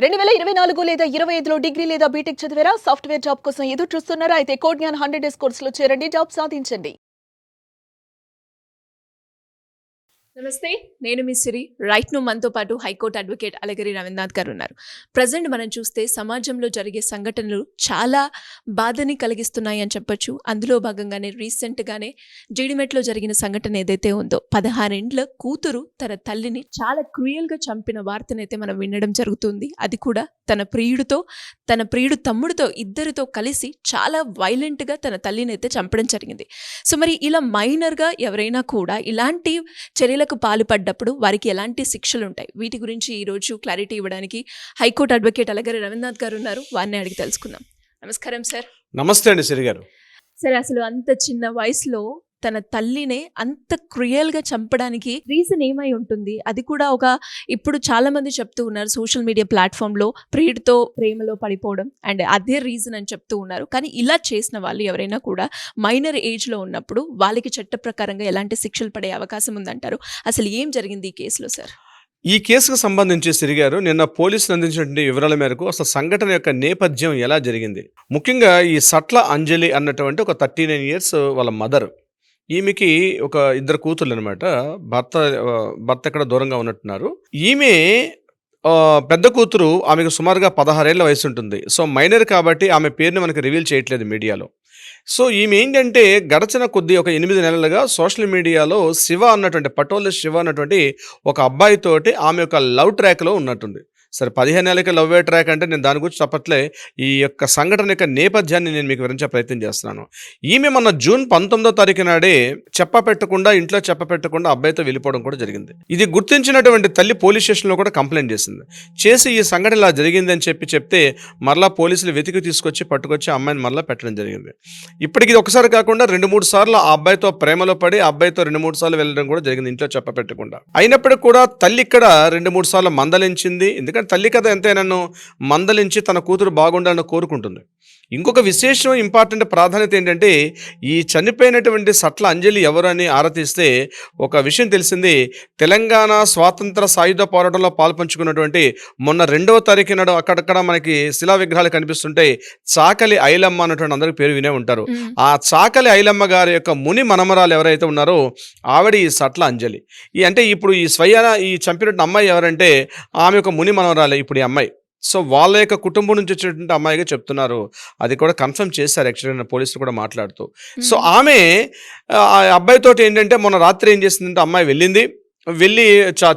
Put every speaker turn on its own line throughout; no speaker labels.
2024 లేదా 25లో డిగ్రీ లేదా బీటెక్ చదివారా? సాఫ్ట్‌వేర్ జాబ్ కోసం ఎదురు చూస్తున్నారా? అయితే కోడ్ జ్ఞాన్ 100 డేస్ కోర్సులో చేరండి. జాబ్ సాధించండి. నమస్తే, నేను మీ సిరి. రైట్ ను మనతో పాటు హైకోర్టు అడ్వకేట్ అలగిరి రవీంద్రనాథ్ గారు ఉన్నారు. ప్రజెంట్ మనం చూస్తే సమాజంలో జరిగే సంఘటనలు చాలా బాధని కలిగిస్తున్నాయి అని చెప్పొచ్చు. అందులో భాగంగానే రీసెంట్గానే జీడిమెట్లో జరిగిన సంఘటన ఏదైతే ఉందో, 16 ఏండ్ల కూతురు తన తల్లిని చాలా క్రూయల్గా చంపిన వార్తనైతే మనం వినడం జరుగుతుంది. అది కూడా తన ప్రియుడు తమ్ముడితో ఇద్దరితో కలిసి చాలా వైలెంట్గా తన తల్లిని అయితే చంపడం జరిగింది. సో మరి ఇలా మైనర్గా ఎవరైనా కూడా ఇలాంటి చర్యలకు పాల్పడ్డప్పుడు వారికి ఎలాంటి శిక్షలు ఉంటాయి? వీటి గురించి ఈరోజు క్లారిటీ ఇవ్వడానికి హైకోర్టు అడ్వకేట్ అలగిరి రవీంద్రనాథ్ గారు ఉన్నారు. వారిని అడిగి తెలుసుకుందాం. నమస్కారం సార్.
నమస్తే అండి సిరి గారు.
సార్, అసలు అంత చిన్న వయసులో తన తల్లినే అంత క్రూయల్గా చంపడానికి రీజన్ ఏమై ఉంటుంది? అది కూడా ఇప్పుడు చాలా మంది చెప్తూ ఉన్నారు సోషల్ మీడియా ప్లాట్ఫామ్లో ప్రియుడితో ప్రేమలో పడిపోవడం అండ్ అదే రీజన్ అని చెప్తూ ఉన్నారు. కానీ ఇలా చేసిన వాళ్ళు ఎవరైనా కూడా మైనర్ ఏజ్లో ఉన్నప్పుడు వాళ్ళకి చట్ట ప్రకారంగా ఎలాంటి శిక్షలు పడే అవకాశం ఉందంటారు? అసలు ఏం జరిగింది ఈ కేసులో సార్?
ఈ కేసుకు సంబంధించి సిరి గారు, నిన్న పోలీసులు అందించినటువంటి వివరాల మేరకు అసలు సంఘటన యొక్క నేపథ్యం ఎలా జరిగింది, ముఖ్యంగా ఈ సట్ల అంజలి అన్నటువంటి ఒక 39 years వాళ్ళ మదర్, ఈమెకి ఒక ఇద్దరు కూతుర్లు అనమాట. భర్త ఎక్కడ దూరంగా ఉన్నట్టున్నారు. ఈమె పెద్ద కూతురు, ఆమెకు సుమారుగా 16 ఏళ్ల వయసు ఉంటుంది. సో మైనర్ కాబట్టి ఆమె పేరుని మనకి రివీల్ చేయట్లేదు మీడియాలో. సో ఈమె ఏంటంటే గడచిన ఒక 8 నెలలుగా సోషల్ మీడియాలో శివ అన్నటువంటి పటోల్ శివ అన్నటువంటి ఒక అబ్బాయితోటి ఆమె యొక్క లవ్ ట్రాక్లో ఉన్నట్టుంది. సరే, 15 ఏళ్ళకి లవ్ ట్రాక్ అంటే నేను దాని గురించి చెప్పట్లే. ఈ యొక్క సంఘటన యొక్క నేపథ్యాన్ని నేను మీకు వివరించే ప్రయత్నం చేస్తున్నాను. ఈమె మొన్న జూన్ 19వ తారీఖు నాడే ఇంట్లో చెప్పపెట్టకుండా అబ్బాయితో వెళ్ళిపోవడం కూడా జరిగింది. ఇది గుర్తించినటువంటి తల్లి పోలీస్ స్టేషన్లో కూడా కంప్లైంట్ చేసి ఈ సంఘటన ఇలా జరిగింది అని చెప్తే మరలా పోలీసులు వెతికి పట్టుకొచ్చి అమ్మాయిని మరలా పెట్టడం జరిగింది. ఇప్పటికి ఇది ఒకసారి కాకుండా 2-3 సార్లు ఆ అబ్బాయితో ప్రేమలో పడి ఆ అబ్బాయితో 2-3 సార్లు వెళ్ళడం కూడా జరిగింది ఇంట్లో చెప్పపెట్టకుండా. అయినప్పటికీ కూడా తల్లి ఇక్కడ 2-3 సార్లు మందలించింది. ఎందుకంటే తల్లి కథ ఎంతైనా మందలించి తన కూతురు బాగుండాలని కోరుకుంటుంది. ఇంకొక విశేషం ఇంపార్టెంట్ ప్రాధాన్యత ఏంటంటే, ఈ చనిపోయినటువంటి సట్ల అంజలి ఎవరు అని ఆరాధిస్తే ఒక విషయం తెలిసింది. తెలంగాణ స్వాతంత్ర సాయుధ పోరాటంలో పాల్పంచుకున్నటువంటి మొన్న 2వ తారీఖు నాడు అక్కడక్కడ మనకి శిలా విగ్రహాలు కనిపిస్తుంటాయి. చాకలి ఐలమ్మ అన్నటువంటి అందరికి పేరు వినే ఉంటారు. ఆ చాకలి ఐలమ్మ గారి యొక్క ముని మనమరాలు ఎవరైతే ఉన్నారో ఆవిడ ఈ సట్ల అంజలి. ఇప్పుడు ఈ చంపినటువంటి అమ్మాయి ఎవరంటే ఆమె యొక్క ముని మనమరాలే ఇప్పుడు ఈ అమ్మాయి. సో వాళ్ళ యొక్క కుటుంబం నుంచి వచ్చినటువంటి అమ్మాయిగా చెప్తున్నారు. అది కూడా కన్ఫర్మ్ చేశారు యాక్చువల్గా పోలీసులు కూడా మాట్లాడుతూ. సో ఆమె ఆ అబ్బాయితోటి ఏంటంటే మొన్న రాత్రి ఏం చేసిందంటే అమ్మాయి వెళ్ళి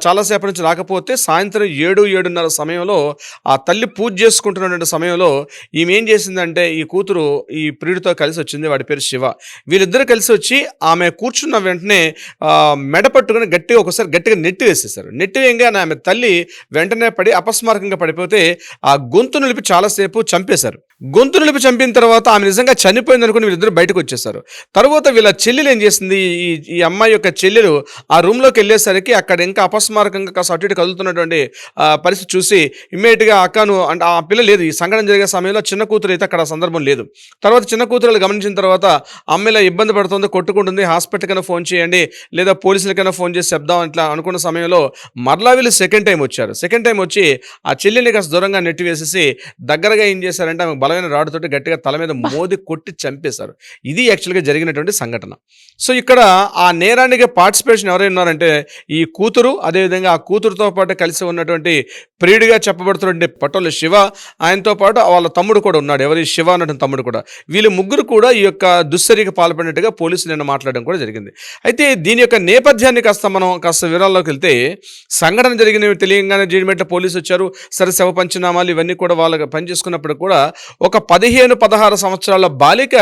చాలాసేపటి నుంచి రాకపోతే సాయంత్రం 7-7:30 సమయంలో ఆ తల్లి పూజ చేసుకుంటున్నటువంటి సమయంలో ఈమె ఏం చేసిందంటే ఈ కూతురు ఈ ప్రియుడితో కలిసి వచ్చింది. వాడి పేరు శివ. వీళ్ళిద్దరు కలిసి వచ్చి ఆమె కూర్చున్న వెంటనే మెడ పట్టుకుని గట్టిగా నెట్టి వేసేసారు. నెట్టి వేయగానే ఆమె తల్లి వెంటనే పడి అపస్మారకంగా పడిపోతే ఆ గొంతు నిలిపి చాలాసేపు చంపేశారు. గొంతు నిలిపి చంపిన తర్వాత ఆమె నిజంగా చనిపోయింది అనుకుని వీళ్ళిద్దరు బయటకు వచ్చేసారు. తర్వాత వీళ్ళ చెల్లెలు ఏం చేసింది, ఈ అమ్మాయి యొక్క చెల్లెలు ఆ రూమ్లోకి వెళ్ళేసరికి అక్కడ ఇంకా అపస్మారకంగా కాస్త అటు ఇటు కదులుతున్నటువంటి పరిస్థితి చూసి ఇమ్మీడియట్గా అక్కను అంటే ఆ పిల్ల లేదు. ఈ సంఘటన జరిగే సమయంలో చిన్న కూతురు అయితే అక్కడ సందర్భం లేదు. తర్వాత చిన్న కూతురు గమనించిన తర్వాత అమ్మాయిలా ఇబ్బంది పడుతుంది, కొట్టుకుంటుంది, హాస్పిటల్కైనా ఫోన్ చేయండి లేదా పోలీసులకైనా ఫోన్ చేసి చెప్దాం ఇట్లా అనుకున్న సమయంలో మరలా వీళ్ళు సెకండ్ టైం వచ్చి ఆ చెల్లెల్ని కాస్త దూరంగా నెట్టి వేసేసి దగ్గరగా ఏం చేశారంటే ఆమె బలమైన రాడుతోటి గట్టిగా తల మీద మోది కొట్టి చంపేశారు. ఇది యాక్చువల్గా జరిగినటువంటి సంఘటన. సో ఇక్కడ ఆ నేరానికి పార్టిసిపేషన్ ఎవరైనా ఉన్నారంటే ఈ కూతురు, అదేవిధంగా ఆ కూతురుతో పాటు కలిసి ఉన్నటువంటి ప్రియుడిగా చెప్పబడుతున్నటువంటి పటోల్ శివ, ఆయనతో పాటు వాళ్ళ తమ్ముడు కూడా ఉన్నాడు. ఎవరి శివ అన్నటువంటి తమ్ముడు కూడా. వీళ్ళు ముగ్గురు కూడా ఈ యొక్క దుశ్చర్యకి పాల్పడినట్టుగా పోలీసులు నిన్న మాట్లాడడం కూడా జరిగింది. అయితే దీని యొక్క నేపథ్యాన్ని మనం వివరాల్లోకి వెళ్తే, సంఘటన జరిగినవి తెలియగానే జీడిమెట్ల పోలీసు వచ్చారు. సరే, శవ పంచనామాలు ఇవన్నీ కూడా వాళ్ళకి పనిచేసుకున్నప్పుడు కూడా ఒక 15-16 సంవత్సరాల బాలిక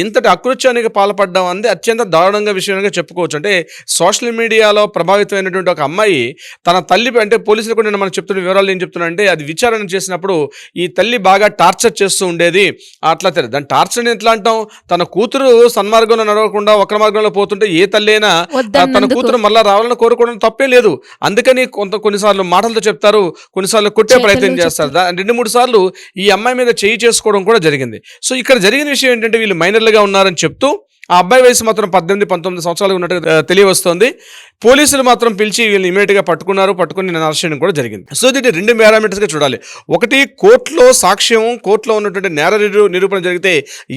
ఇంతటి అకృత్యానికి పాల్పడడం అనేది అత్యంత దారుణంగా విషయంగా చెప్పుకోవచ్చు. అంటే సోషల్ మీడియాలో ప్రభావితమైనటువంటి ఒక అమ్మాయి తన తల్లి, అంటే పోలీసులు కూడా నేను మనం చెప్తున్న వివరాలు ఏం చెప్తున్నా అంటే, అది విచారణ చేసినప్పుడు ఈ తల్లి బాగా టార్చర్ చేస్తూ ఉండేది. అట్లా దాని టార్చర్ ఎట్లా అంటాం, తన కూతురు సన్మార్గంలో నడవకుండా వక్ర మార్గంలో పోతుంటే ఏ తల్లి అయినా తన కూతురు మళ్ళీ రావాలని కోరుకోవడం తప్పే లేదు. అందుకని కొన్నిసార్లు మాటలతో చెప్తారు, కొన్నిసార్లు కొట్టే ప్రయత్నం చేస్తారు. 2-3 సార్లు ఈ అమ్మాయి మీద చేయి చేసుకోవడం కూడా జరిగింది. సో ఇక్కడ జరిగిన విషయం ఏంటంటే, వీళ్ళు మైనర్లుగా ఉన్నారని చెప్తూ ఆ అబ్బాయి వయసు మాత్రం 18-19 సంవత్సరాలు ఉన్నట్టుగా తెలియవస్తోంది. పోలీసులు మాత్రం పిలిచి వీళ్ళని ఇమీడియట్గా పట్టుకుని నేను అరెస్ట్ చేయడం కూడా జరిగింది. సో దీన్ని 2 పారామీటర్స్గా చూడాలి. ఒకటి, కోర్టులో సాక్ష్యం, కోర్టులో ఉన్నటువంటి నేర నిరూపణ జరిగితే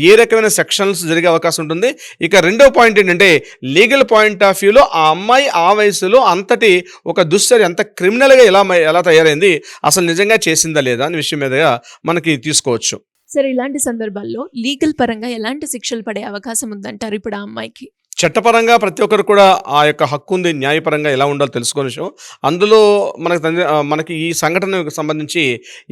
ఏ రకమైన సెక్షన్స్ జరిగే అవకాశం ఉంటుంది. ఇక రెండో పాయింట్ ఏంటంటే లీగల్ పాయింట్ ఆఫ్ వ్యూలో ఆ అమ్మాయి ఆ వయసులో అంతటి ఒక దుశ్చర్య ఎంత క్రిమినల్గా ఎలా తయారైంది, అసలు నిజంగా చేసిందా లేదా అనే విషయం మీదుగా మనకి తీసుకోవచ్చు.
సరే, ఇలాంటి సందర్భాల్లో లీగల్ పరంగా ఎలాంటి శిక్షలు పడే అవకాశం ఉందంటారు ఇప్పుడు ఆ అమ్మాయికి?
చట్టపరంగా ప్రతి ఒక్కరు కూడా ఆ యొక్క హక్కు ఉంది, న్యాయపరంగా ఎలా ఉండాలో తెలుసుకునే విషయం. అందులో మనకి ఈ సంఘటనకు సంబంధించి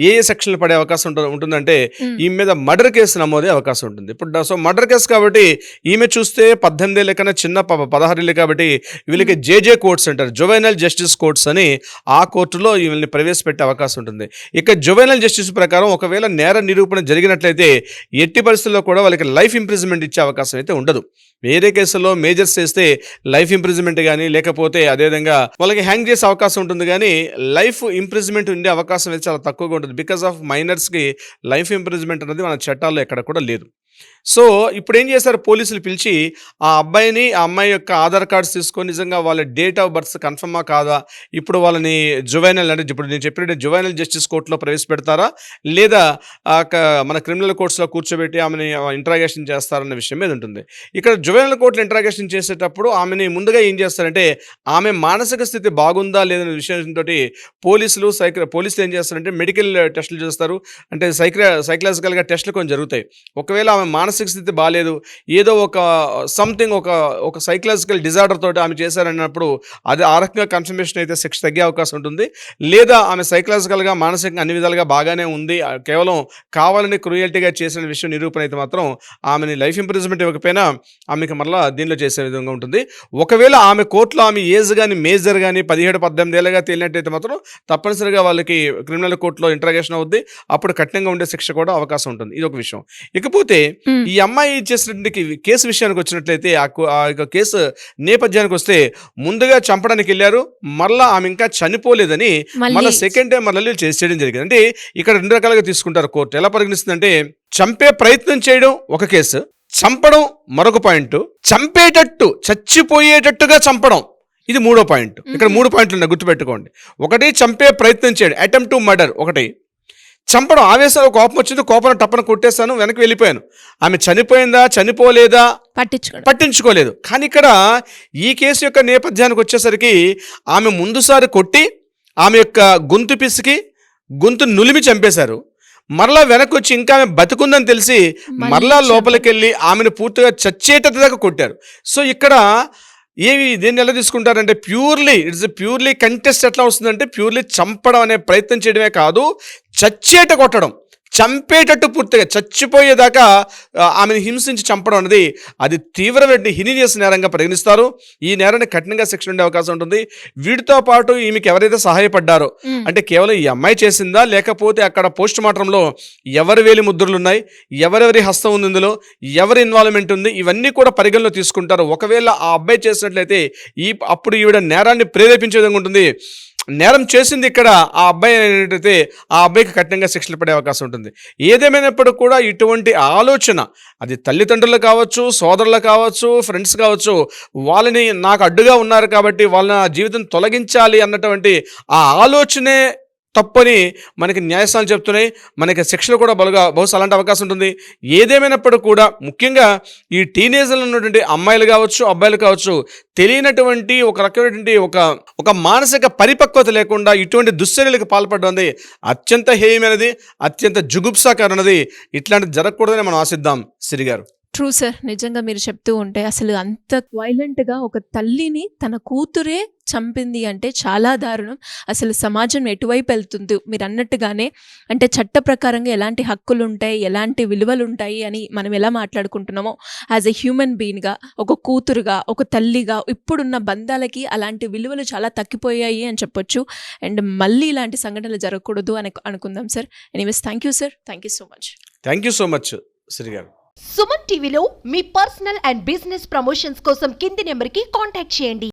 ఏ సెక్షన్లు పడే అవకాశం ఉంటుందంటే ఈమె మీద మర్డర్ కేసు నమోదే అవకాశం ఉంటుంది. ఇప్పుడు సో మర్డర్ కేసు కాబట్టి ఈమె చూస్తే 18 ఏళ్ళ కన్నా చిన్న 16 ఏళ్ళు కాబట్టి వీళ్ళకి జేజే కోర్ట్స్ అంటారు, జువెనైల్ జస్టిస్ కోర్ట్స్ అని, ఆ కోర్టులో వీళ్ళని ప్రవేశపెట్టే అవకాశం ఉంటుంది. ఇక జువెనైల్ జస్టిస్ ప్రకారం ఒకవేళ నేర నిరూపణ జరిగినట్లయితే ఎట్టి పరిస్థితుల్లో కూడా వాళ్ళకి లైఫ్ ఇంప్రిజన్మెంట్ ఇచ్చే అవకాశం అయితే ఉండదు. వేరే కేసుల్లో మేజర్స్ చేస్తే లైఫ్ ఇంప్రిజన్మెంట్ కానీ లేకపోతే అదేవిధంగా వాళ్ళకి హ్యాంగ్ చేసే అవకాశం ఉంటుంది, కానీ లైఫ్ ఇంప్రిజన్మెంట్ ఉండే అవకాశం అయితే చాలా తక్కువగా ఉంటుంది. బికాస్ ఆఫ్ మైనర్స్కి లైఫ్ ఇంప్రిజన్మెంట్ అనేది మన చట్టాల్లో ఎక్కడ కూడా లేదు. సో ఇప్పుడు ఏం చేశారు, పోలీసులు పిలిచి ఆ అబ్బాయిని ఆ అమ్మాయి యొక్క ఆధార్ కార్డ్స్ తీసుకొని నిజంగా వాళ్ళ డేట్ ఆఫ్ బర్త్ కన్ఫర్మా కాదా, ఇప్పుడు వాళ్ళని జువైనల్ అంటే ఇప్పుడు నేను చెప్పినట్టు జువైనల్ జస్టిస్ కోర్టులో ప్రవేశపెడతారా లేదా మన క్రిమినల్ కోర్ట్స్లో కూర్చోబెట్టి ఆమెని ఇంట్రాగేషన్ చేస్తారన్న విషయం మీద ఉంటుంది. ఇక్కడ జువైనల్ కోర్టులో ఇంట్రాగేషన్ చేసేటప్పుడు ఆమెని ముందుగా ఏం చేస్తారంటే ఆమె మానసిక స్థితి బాగుందా లేదనే విషయంతో పోలీసులు ఏం చేస్తారంటే మెడికల్ టెస్టులు చేస్తారు, అంటే సైకలాజికల్గా టెస్టులు కొన్ని జరుగుతాయి. ఒకవేళ ఆమె మానసిక స్థితి బాగాలేదు, ఏదో ఒక సైకలాజికల్ డిజార్డర్ తోటి ఆమె చేశారన్నప్పుడు అది ఆ రకంగా కన్ఫర్మేషన్ అయితే శిక్ష తగ్గే అవకాశం ఉంటుంది. లేదా ఆమె సైకలాజికల్గా మానసికంగా అన్ని విధాలుగా బాగానే ఉంది, కేవలం కావాలని క్రూయల్టీగా చేసిన విషయం నిరూపణ అయితే మాత్రం ఆమెని లైఫ్ ఇంప్రిజన్మెంట్ ఇవ్వకపోయినా ఆమెకి మరలా దీనిలో చేసే విధంగా ఉంటుంది. ఒకవేళ ఆమె కోర్టులో ఆమె ఏజ్ కానీ మేజర్ కానీ 17-18 ఏళ్ళగా తేలినట్టయితే మాత్రం తప్పనిసరిగా వాళ్ళకి క్రిమినల్ కోర్టులో ఇంట్రాగేషన్ అవుద్ది, అప్పుడు కఠినంగా ఉండే శిక్ష కూడా అవకాశం ఉంటుంది. ఇది ఒక విషయం. ఇకపోతే ఈ అమ్మాయి చేసినటువంటి కేసు విషయానికి వచ్చినట్లయితే ఆ యొక్క కేసు నేపథ్యానికి వస్తే ముందుగా చంపడానికి వెళ్ళారు, మరలా ఆమె ఇంకా చనిపోలేదని మళ్ళీ సెకండ్ టైం మళ్ళీ చేయడం జరిగింది. అంటే ఇక్కడ 2 రకాలుగా తీసుకుంటారు కోర్టు. ఎలా పరిగణిస్తుందంటే చంపే ప్రయత్నం చేయడం ఒక కేసు, చంపడం మరొక పాయింట్, చచ్చిపోయేటట్టుగా చంపడం ఇది 3వ పాయింట్. ఇక్కడ 3 పాయింట్లు ఉన్నాయి, గుర్తుపెట్టుకోండి. ఒకటి చంపే ప్రయత్నం చేయడం, అటెంప్ట్ టు మర్డర్. ఒకటి చంపడం, ఆవేశంలో కోపం వచ్చింది, కోపం టప్పన కొట్టేస్తాను, వెనక్కి వెళ్ళిపోయాను. ఆమె చనిపోయిందా చనిపోలేదా పట్టించుకోలేదు. కానీ ఇక్కడ ఈ కేసు యొక్క నేపథ్యానికి వచ్చేసరికి ఆమె ముందుసారి కొట్టి ఆమె యొక్క గొంతు పిసికి గొంతు నులిమి చంపేశారు. మరలా వెనక్కి వచ్చి ఇంకా ఆమె బతుకుందని తెలిసి మరలా లోపలికి వెళ్ళి ఆమెను పూర్తిగా చచ్చేటట్టుదాకా కొట్టారు. సో ఇక్కడ దీన్ని ఎలా తీసుకుంటారంటే ప్యూర్లీ కంటెస్ట్ ఎట్లా వస్తుందంటే ప్యూర్లీ చంపడం అనే ప్రయత్నం చేయడమే కాదు, కొట్టడం, చంపేటట్టు పూర్తిగా చచ్చిపోయేదాకా ఆమెను హింసించి చంపడం అనేది అది తీవ్రమైన హినీయస్ నేరంగా పరిగణిస్తారు. ఈ నేరాన్ని కఠినంగా శిక్ష ఉండే అవకాశం ఉంటుంది. వీటితో పాటు ఈమెకి ఎవరైతే సహాయపడ్డారో, అంటే కేవలం ఈ అమ్మాయి చేసిందా లేకపోతే అక్కడ పోస్ట్ మార్టంలో ఎవరి వేలి ముద్రలు ఉన్నాయి, ఎవరెవరి హస్తం ఉంది, ఇందులో ఎవరి ఇన్వాల్వ్మెంట్ ఉంది, ఇవన్నీ కూడా పరిగణలో తీసుకుంటారు. ఒకవేళ ఆ అబ్బాయి చేసినట్లయితే అప్పుడు ఈవిడ నేరాన్ని ప్రేరేపించే విధంగా ఉంటుంది. నేరం చేసింది ఇక్కడ ఆ అబ్బాయి అనేటైతే ఆ అబ్బాయికి కఠినంగా శిక్షలు పడే అవకాశం ఉంటుంది. ఏదేమైనప్పుడు కూడా ఇటువంటి ఆలోచన అది తల్లిదండ్రులు కావచ్చు, సోదరులు కావచ్చు, ఫ్రెండ్స్ కావచ్చు, వాళ్ళని నాకు అడ్డుగా ఉన్నారు కాబట్టి వాళ్ళ జీవితం తొలగించాలి అన్నటువంటి ఆ ఆలోచనే తప్పని మనకి న్యాయస్థానం చెప్తున్నాయి. మనకి శిక్షలు కూడా బహుశా అలాంటి అవకాశం ఉంటుంది. ఏదేమైనప్పుడు కూడా ముఖ్యంగా ఈ టీనేజర్లు ఉన్నటువంటి అమ్మాయిలు కావచ్చు, అబ్బాయిలు కావచ్చు, తెలియనటువంటి ఒక రకమైనటువంటి ఒక మానసిక పరిపక్వత లేకుండా ఇటువంటి దుశ్చర్యలకు పాల్పడడం అనేది అత్యంత హేయమైనది, అత్యంత జుగుప్సాకరమైనది. ఇట్లాంటిది జరగకూడదని మనం ఆశిద్దాం. సిరి గారు,
ట్రూ సార్, నిజంగా మీరు చెప్తూ ఉంటే అసలు అంత వైలెంట్గా ఒక తల్లిని తన కూతురే చంపింది అంటే చాలా దారుణం. అసలు సమాజం ఎటువైపు వెళ్తుంది మీరు అన్నట్టుగానే, అంటే చట్ట ప్రకారంగా ఎలాంటి హక్కులు ఉంటాయి, ఎలాంటి విలువలు ఉంటాయి అని మనం ఎలా మాట్లాడుకుంటున్నామో యాజ్ ఎ హ్యూమన్ బీయింగ్గా, ఒక కూతురుగా, ఒక తల్లిగా ఇప్పుడున్న బంధాలకి అలాంటి విలువలు చాలా తగ్గిపోయాయి అని చెప్పొచ్చు. అండ్ మళ్ళీ ఇలాంటి సంఘటనలు జరగకూడదు అని అనుకుందాం sir. Anyways thank you sir, thank you so much
Siri garu.
Suman టీవీలో మీ పర్సనల్ అండ్ బిజినెస్ ప్రమోషన్స్ కోసం కింది నెంబర్కి కాంటాక్ట్ చేయండి.